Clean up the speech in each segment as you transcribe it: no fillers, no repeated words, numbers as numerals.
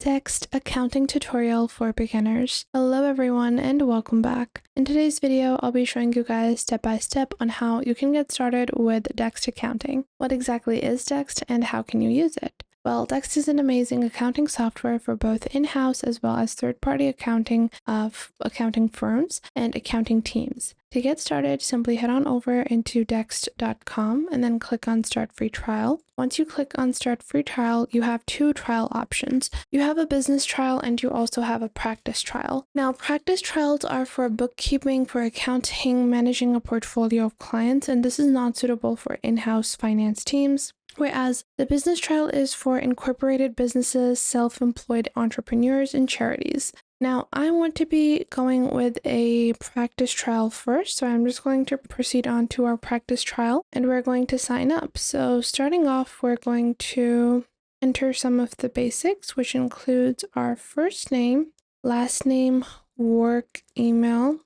Dext Accounting tutorial for beginners. Hello everyone and welcome back. In today's video, I'll be showing you guys step by step on how you can get started with Dext Accounting. What exactly is Dext and how can you use it? Well, Dext is an amazing accounting software for both in-house as well as third-party accounting of accounting firms and accounting teams. To get started, simply head on over into dext.com and then click on Start Free Trial. Once you click on Start Free Trial, you have two trial options. You have a business trial and you also have a practice trial. Now, practice trials are for bookkeeping, for accounting, managing a portfolio of clients, and this is not suitable for in-house finance teams. Whereas the business trial is for incorporated businesses, self-employed entrepreneurs, and charities. Now, I want to be going with a practice trial first, so I'm just going to proceed on to our practice trial, and we're going to sign up. So starting off, we're going to enter some of the basics, which includes our first name, last name, work email,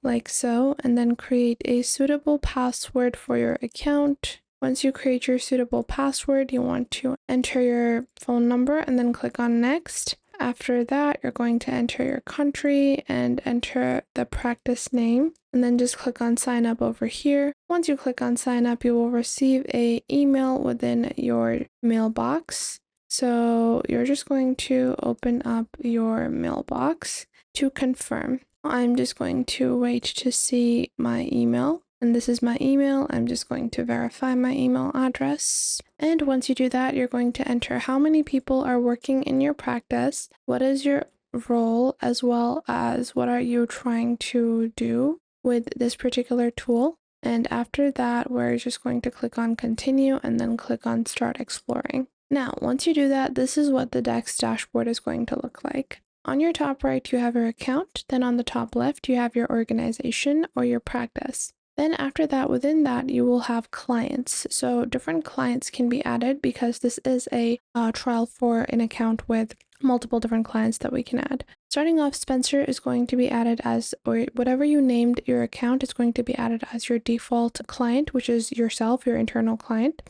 like so, and then create a suitable password for your account. Once you create your suitable password, you want to enter your phone number and then click on Next. After that, you're going to enter your country and enter the practice name, and then just click on Sign Up over here. Once you click on Sign Up, you will receive an email within your mailbox. So you're just going to open up your mailbox to confirm. I'm just going to wait to see my email. And this is my email. I'm just going to verify my email address. And once you do that, you're going to enter how many people are working in your practice, what is your role, as well as what are you trying to do with this particular tool. And after that, we're just going to click on continue and then click on start exploring. Now, once you do that, this is what the Dext dashboard is going to look like. On your top right, you have your account. Then on the top left, you have your organization or your practice. Then after that, within that, you will have clients. So different clients can be added because this is a trial for an account with multiple different clients that we can add. Starting off, Spencer is going to be added as, or whatever you named your account is going to be added as your default client, which is yourself, your internal client.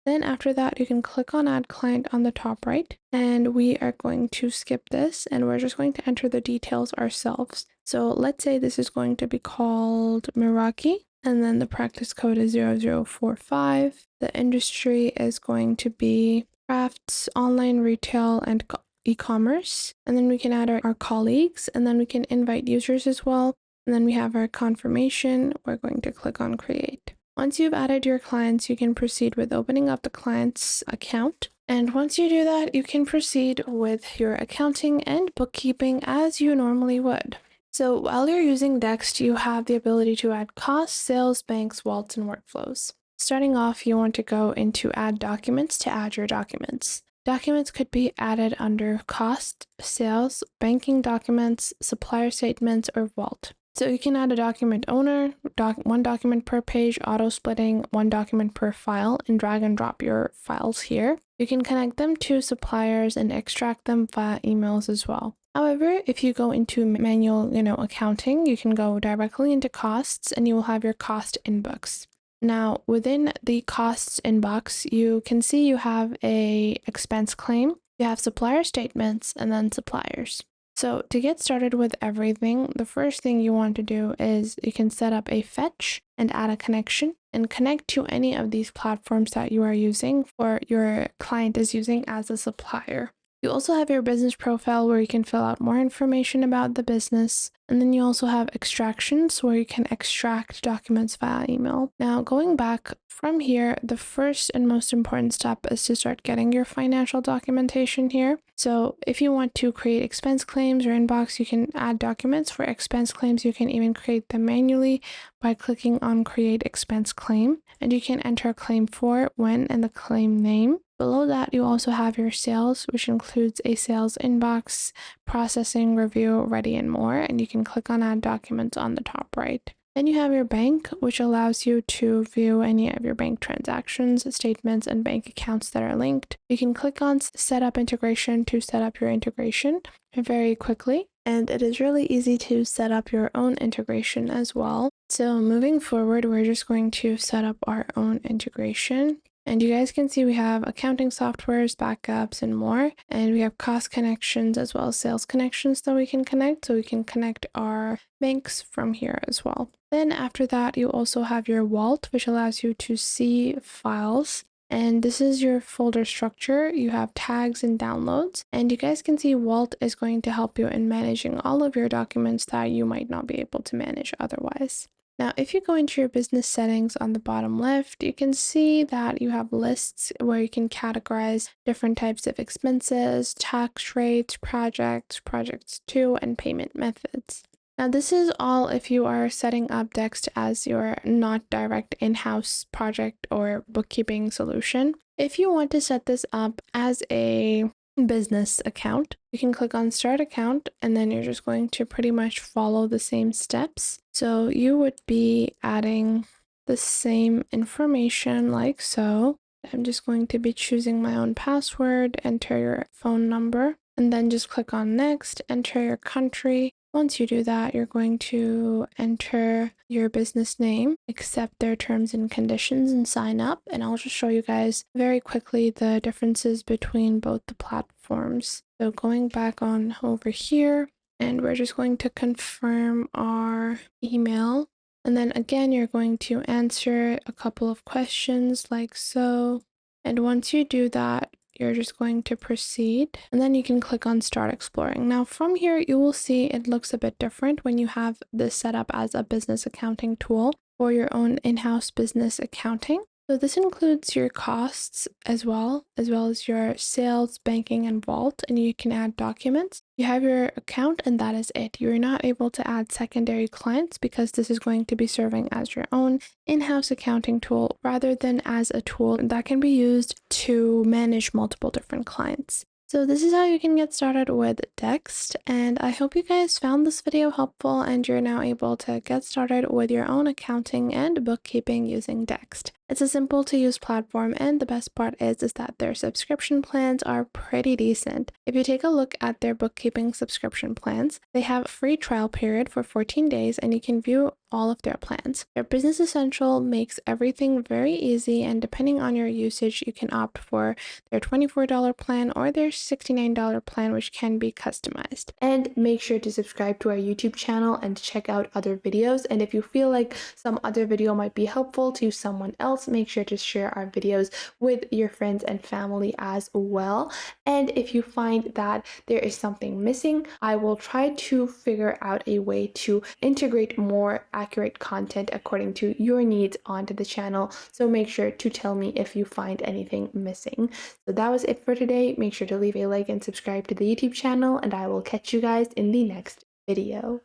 Then after that, you can click on Add Client on the top right, and we are going to skip this, and we're just going to enter the details ourselves. So let's say this is going to be called Meraki. And then the practice code is 0045. The industry is going to be crafts, online retail, and e-commerce. And then we can add our colleagues, and then we can invite users as well. And then we have our confirmation. We're going to click on create. Once you've added your clients, you can proceed with opening up the client's account. And once you do that, you can proceed with your accounting and bookkeeping as you normally would. So while you're using Dext, you have the ability to add costs, sales, banks, vaults, and workflows. Starting off, you want to go into Add Documents to add your documents. Documents could be added under cost, sales, banking documents, supplier statements, or vault. So you can add a document owner, one document per page, auto splitting, one document per file, and drag and drop your files here. You can connect them to suppliers and extract them via emails as well. However, if you go into manual, accounting, you can go directly into costs and you will have your cost inbox. Now, within the costs inbox, you can see you have a expense claim, you have supplier statements, and then suppliers. So to get started with everything, the first thing you want to do is you can set up a fetch and add a connection and connect to any of these platforms that you are using or your client is using as a supplier. You also have your business profile where you can fill out more information about the business. And then you also have extractions where you can extract documents via email. Now, going back from here, the first and most important step is to start getting your financial documentation here. So if you want to create expense claims or inbox, you can add documents. For expense claims, you can even create them manually by clicking on Create Expense Claim. And you can enter a claim for, when, and the claim name. Below that, you also have your sales, which includes a sales inbox, processing, review, ready, and more. And you can click on Add Documents on the top right. Then you have your bank, which allows you to view any of your bank transactions, statements, and bank accounts that are linked. You can click on Set Up Integration to set up your integration very quickly. And it is really easy to set up your own integration as well. So moving forward, we're just going to set up our own integration. And you guys can see we have accounting softwares, backups, and more. And we have cost connections as well as sales connections that we can connect. So we can connect our banks from here as well. Then after that, you also have your vault, which allows you to see files. And this is your folder structure. You have tags and downloads. And you guys can see Vault is going to help you in managing all of your documents that you might not be able to manage otherwise. Now, if you go into your business settings on the bottom left, you can see that you have lists where you can categorize different types of expenses, tax rates, projects to, and payment methods. Now, this is all if you are setting up Dext as your not direct in-house project or bookkeeping solution. If you want to set this up as a business account, you can click on Start Account, and then you're just going to pretty much follow the same steps. So you would be adding the same information like so. I'm just going to be choosing my own password, enter your phone number, and then just click on Next, enter your country. Once you do that, you're going to enter your business name, accept their terms and conditions, and sign up. And I'll just show you guys very quickly the differences between both the platforms. So going back on over here, and we're just going to confirm our email. And then again, you're going to answer a couple of questions like so. And once you do that, you're just going to proceed, and then you can click on Start Exploring. Now from here, you will see it looks a bit different when you have this set up as a business accounting tool for your own in-house business accounting. So this includes your costs as well as your sales, banking, and vault, and you can add documents. You have your account, and that is it. You're not able to add secondary clients because this is going to be serving as your own in-house accounting tool rather than as a tool that can be used to manage multiple different clients. So this is how you can get started with Dext, and I hope you guys found this video helpful and you're now able to get started with your own accounting and bookkeeping using Dext. It's a simple to use platform, and the best part is that their subscription plans are pretty decent. If you take a look at their bookkeeping subscription plans, they have a free trial period for 14 days and you can view all of their plans. Their Business Essential makes everything very easy, and depending on your usage, you can opt for their $24 plan or their $69 plan, which can be customized. And make sure to subscribe to our YouTube channel and check out other videos. And if you feel like some other video might be helpful to someone else, make sure to share our videos with your friends and family as well. And if you find that there is something missing, I will try to figure out a way to integrate more accurate content according to your needs onto the channel. So make sure to tell me if you find anything missing. So that was it for today. Make sure to leave a like and subscribe to the YouTube channel, and I will catch you guys in the next video.